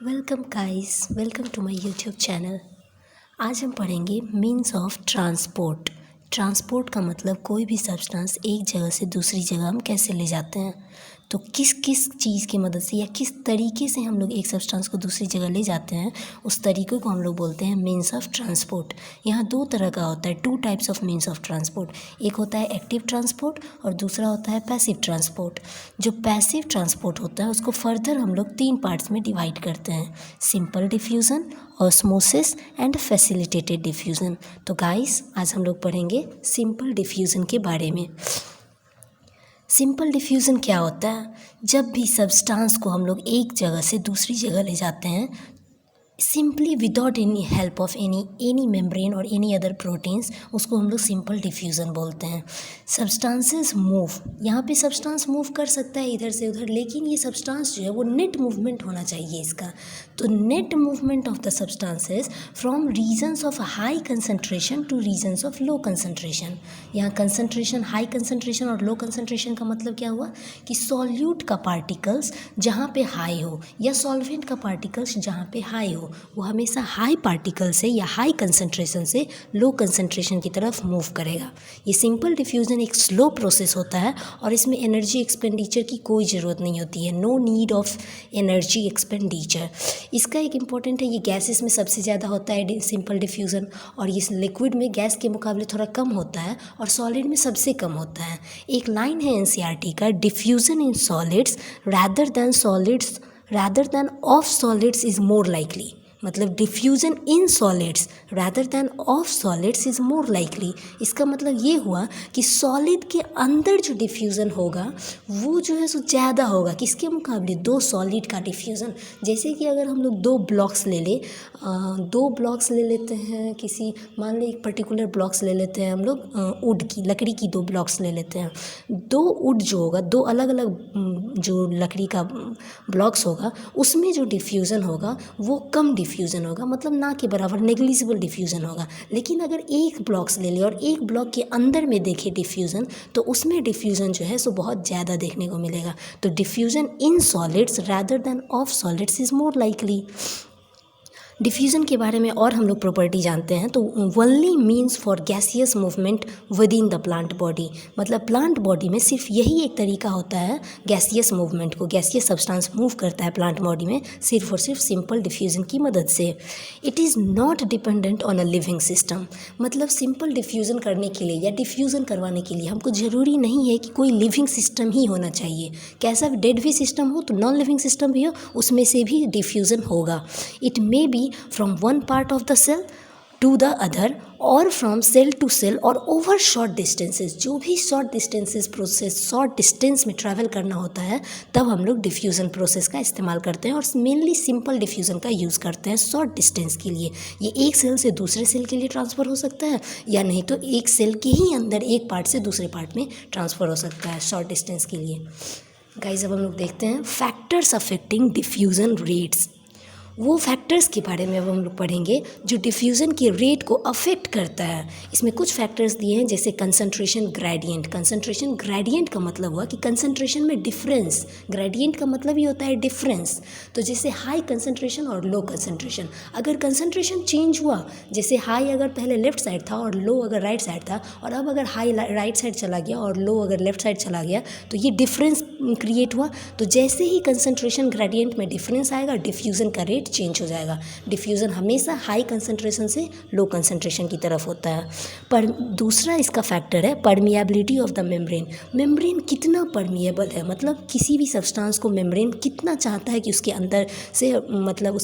Welcome guys, welcome to my YouTube channel. आज हम पढ़ेंगे मीन्स ऑफ ट्रांसपोर्ट। ट्रांसपोर्ट का मतलब कोई भी सब्सटेंस एक जगह से दूसरी जगह हम कैसे ले जाते हैं। तो किस किस चीज़ की मदद से या किस तरीके से हम लोग एक सब्सटेंस को दूसरी जगह ले जाते हैं, उस तरीके को हम लोग बोलते हैं मीन्स ऑफ ट्रांसपोर्ट। यहाँ दो तरह का होता है, two types of means of transport. एक होता है एक्टिव ट्रांसपोर्ट और दूसरा होता है पैसिव ट्रांसपोर्ट। जो पैसिव ट्रांसपोर्ट होता है उसको फर्दर हम लोग 3 पार्ट्स में डिवाइड करते हैं, simple diffusion, osmosis and facilitated diffusion. तो गाइस आज हम लोग पढ़ेंगे सिंपल डिफ्यूज़न के बारे में। सिंपल डिफ्यूज़न क्या होता है? जब भी सब्सटेंस को हम लोग एक जगह से दूसरी जगह ले जाते हैं simply without any help of any membrane और एनी अदर प्रोटीन्स, उसको हम लोग सिंपल डिफ्यूज़न बोलते हैं। सब्सटेंसेस मूव, यहाँ पे सब्सटेंस मूव कर सकता है इधर से उधर, लेकिन ये सब्सटेंस जो है वो नेट मूवमेंट होना चाहिए इसका। तो net movement of the substances from regions of high concentration to regions of low concentration. यहाँ कंसंट्रेशन, हाई कंसंट्रेशन और लो कंसंट्रेशन का मतलब क्या हुआ कि सॉल्यूट का पार्टिकल्स जहाँ पे हाई हो या सॉल्वेंट का पार्टिकल्स जहाँ पे हाई हो, वो हमेशा हाई पार्टिकल से या हाई कंसंट्रेशन से लो कंसंट्रेशन की तरफ मूव करेगा। ये सिंपल डिफ्यूज़न एक स्लो प्रोसेस होता है और इसमें एनर्जी एक्सपेंडिचर की कोई ज़रूरत नहीं होती है, no need of energy expenditure. इसका एक इम्पॉर्टेंट है, ये गैसेस में सबसे ज़्यादा होता है सिंपल डिफ्यूज़न, और इस लिक्विड में गैस के मुकाबले थोड़ा कम होता है और सॉलिड में सबसे कम होता है। एक लाइन है एनसीईआरटी का, diffusion in solids rather than of solids is more likely। मतलब diffusion in solids rather than of solids is more likely. इसका मतलब ये हुआ कि सॉलिड के अंदर जो डिफ्यूज़न होगा वो जो है सो ज़्यादा होगा किसके मुकाबले, दो सॉलिड का डिफ्यूज़न। जैसे कि अगर हम लोग दो ब्लॉक्स ले लें, दो ब्लॉक्स ले लेते हैं, किसी मान लें एक पर्टिकुलर ब्लॉक्स ले लेते हैं हम लोग, वुड की, लकड़ी की दो ब्लॉक्स ले लेते हैं। दो वुड जो होगा, दो अलग अलग जो लकड़ी का ब्लॉक्स होगा, उसमें जो डिफ्यूज़न होगा वो कम डिफ्यूज़न होगा, मतलब ना के बराबर, नेग्लिजिबल डिफ्यूज़न होगा। लेकिन अगर एक ब्लॉक्स ले ले और एक ब्लॉक के अंदर में देखें डिफ्यूज़न, तो उसमें डिफ्यूज़न जो है सो बहुत ज़्यादा देखने को मिलेगा। तो diffusion in solids rather than of solids is more likely. Diffusion के बारे में और हम लोग प्रॉपर्टी जानते हैं, तो only means for gaseous movement with in the plant body. मतलब प्लांट बॉडी में सिर्फ यही एक तरीका होता है गैसियस मूवमेंट को, गैसियस सब्सटेंस मूव करता है प्लांट बॉडी में सिर्फ और सिर्फ सिंपल डिफ्यूज़न की मदद से। It is not dependent on a living system. मतलब सिंपल डिफ्यूज़न करने के लिए या डिफ्यूज़न करवाने के लिए हमको ज़रूरी नहीं है कि कोई लिविंग सिस्टम ही होना चाहिए। कैसा डेड भी सिस्टम हो तो नॉन लिविंग सिस्टम भी हो, उसमें से भी डिफ्यूज़न होगा। It may be from one part of the cell to the other or from cell to cell or over short distances। जो भी short distances process, short distance में ट्रैवल करना होता है, तब हम लोग डिफ्यूज़न प्रोसेस का इस्तेमाल करते हैं और मेनली सिंपल डिफ्यूज़न का यूज़ करते हैं शॉर्ट डिस्टेंस के लिए। ये एक सेल से दूसरे सेल के लिए ट्रांसफ़र हो सकता है, या नहीं तो एक सेल के ही अंदर एक पार्ट से दूसरे पार्ट में ट्रांसफ़र हो सकता है शॉर्ट डिस्टेंस के लिए। गाइस अब हम लोग देखते हैं फैक्टर्स अफेक्टिंग डिफ्यूज़न रेट्स। वो फैक्टर्स के बारे में अब हम लोग पढ़ेंगे जो डिफ्यूज़न के रेट को अफेक्ट करता है। इसमें कुछ फैक्टर्स दिए हैं, जैसे कंसंट्रेशन ग्रेडियंट। कंसंट्रेशन ग्रेडियंट का मतलब हुआ कि कंसंट्रेशन में डिफरेंस, ग्रेडियंट का मतलब ही होता है डिफरेंस। तो जैसे हाई कंसंट्रेशन और लो कंसंट्रेशन, अगर कंसंट्रेशन चेंज हुआ, जैसे हाई अगर पहले लेफ्ट साइड था और लो अगर राइट साइड था, और अब अगर हाई राइट साइड चला गया और लो अगर लेफ्ट साइड चला गया, तो ये डिफरेंस क्रिएट हुआ। तो जैसे ही कंसंट्रेशन ग्रेडियंट में डिफरेंस आएगा, डिफ्यूज़न का रेट चेंज हो जाएगा। डिफ्यूज़न हमेशा हाई कंसंट्रेशन से लो कंसंट्रेशन की तरफ होता है। पर दूसरा इसका फैक्टर है permeability of the membrane. Membrane कितना परमिएबल है, मतलब किसी भी सब्सटेंस को मेम्ब्रेन कितना चाहता है कि उसके अंदर से मतलब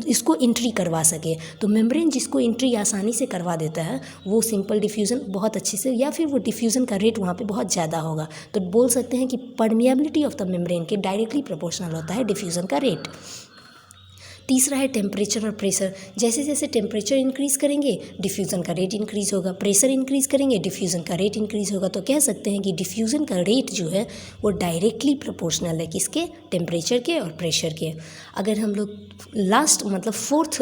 इसको एंट्री करवा सके। तो मेम्ब्रेन जिसको एंट्री आसानी से करवा देता है वो सिंपल डिफ्यूज़न बहुत अच्छे से, या फिर वो डिफ्यूज़न का रेट वहाँ पे बहुत ज़्यादा होगा। तो बोल सकते हैं कि परमिएबिलिटी ऑफ द मेम्ब्रेन के डायरेक्टली प्रोपोर्शनल होता है डिफ्यूज़न का रेट। तीसरा है टेम्परेचर और प्रेशर। जैसे जैसे टेम्परेचर इंक्रीज़ करेंगे डिफ्यूज़न का रेट इंक्रीज़ होगा, प्रेशर इंक्रीज़ करेंगे डिफ्यूज़न का रेट इंक्रीज़ होगा। तो कह सकते हैं कि डिफ्यूज़न का रेट जो है वो डायरेक्टली प्रोपोर्शनल है किसके, टेम्परेचर के और प्रेशर के। अगर हम लोग लास्ट मतलब फोर्थ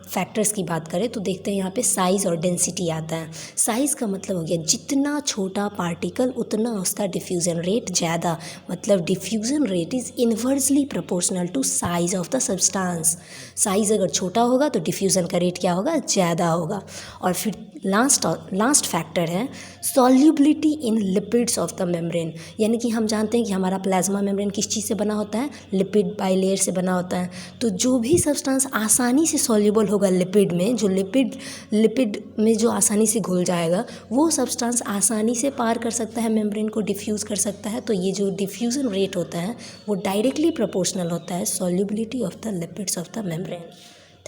फैक्टर्स की बात करें तो देखते हैं यहाँ पे साइज़ और डेंसिटी आता है। साइज़ का मतलब हो गया जितना छोटा पार्टिकल उतना उसका डिफ्यूज़न रेट ज़्यादा, मतलब diffusion rate is inversely proportional to size of the substance. Size अगर छोटा होगा तो डिफ्यूज़न का रेट क्या होगा, ज़्यादा होगा। और फिर लास्ट फैक्टर है solubility in lipids of the membrane, यानी कि हम जानते हैं कि हमारा प्लाज्मा मेम्ब्रेन किस चीज़ से बना होता है, लिपिड बाइलेयर से बना होता है। तो जो भी सब्सटेंस आसानी से सॉल्युबल होगा लिपिड में, जो लिपिड में जो आसानी से घुल जाएगा, वो सब्सटेंस आसानी से पार कर सकता है मेम्ब्रेन को, डिफ्यूज़ कर सकता है। तो ये जो डिफ्यूज़न रेट होता है वो डायरेक्टली प्रोपोर्शनल होता है solubility of the lipids of the membrane.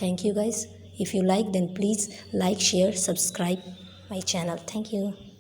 Thank you guys. If you like, then please like, share, subscribe my channel. Thank you.